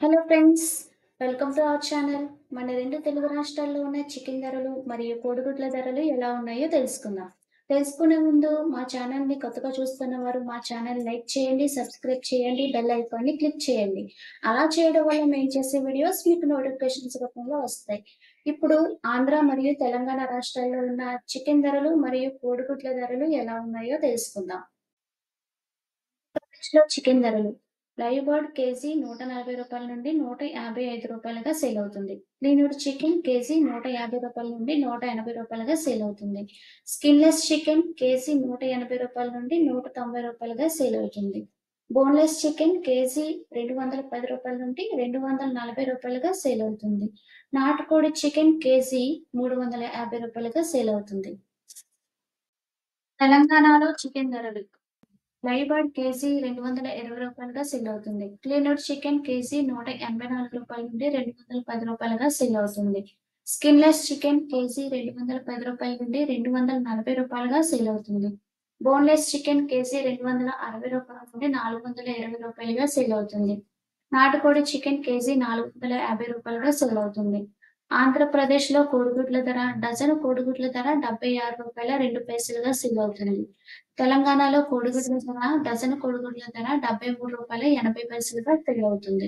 Hello friends, welcome to our channel. మన రెండు తెలుగు రాష్ట్రాల్లో ఉన్న చికెన్ ధరలు మరియు కోడిగుడ్ల ధరలు ఎలా ఉన్నాయో తెలుసుకుందాం. తెలుసుకునే ముందు మా ఛానల్ని కొత్తగా చూస్తున్న వారు మా ఛానల్ లైక్ చేయండి, సబ్స్క్రైబ్ చేయండి, బెల్ ఐకాన్ని క్లిక్ చేయండి. అలా చేయడం వల్ల మేము చేసే వీడియోస్ మీకు నోటిఫికేషన్స్ రూపంలో వస్తాయి. ఇప్పుడు ఆంధ్ర మరియు తెలంగాణ రాష్ట్రాల్లో ఉన్న చికెన్ ధరలు మరియు కోడిగుడ్ల ధరలు ఎలా ఉన్నాయో తెలుసుకుందాం. లో చికెన్ ధరలు లైవ్ బర్డ్ కేజీ రూ. 140 నుండి రూ. 155గా సేల్ అవుతుంది. క్లీన్డ్ చికెన్ కేజీ రూ. 150 నుండి రూ. 180గా సేల్ అవుతుంది. స్కిన్లెస్ చికెన్ కేజీ రూ. 180 నుండి రూ. 190గా సేల్ అవుతుంది. బోన్లెస్ చికెన్ కేజీ రూ. 210 నుండి రూ. 240గా సేల్ అవుతుంది. నాటుకోడి చికెన్ కేజీ రూ. 350గా సేల్ అవుతుంది. తెలంగాణలో చికెన్ ధరలు లైవ్ బర్డ్ కేజీ రూ. 220గా సేల్ అవుతుంది. క్లీన్డ్ చికెన్ కేజీ రూ. 184 నుండి రూ. 210గా సేల్ అవుతుంది. స్కిన్లెస్ చికెన్ కేజీ రూ. 210 నుండి రూ. 240గా సేల్ అవుతుంది. బోన్లెస్ చికెన్ కేజీ రూ. 260 నుండి రూ. 420గా సేల్ అవుతుంది. నాటుకోడి చికెన్ కేజీ రూ. 450గా సేల్ అవుతుంది. ఆంధ్రప్రదేశ్లో కోడిగుడ్ల ధర డజను కోడిగుడ్ల ధర రూ. 76.02గా సేల్ అవుతుంది. తెలంగాణలో కోడిగుడ్ల ధర డజను కోడిగుడ్ల ధర రూ. 73.80గా సేల్ అవుతుంది.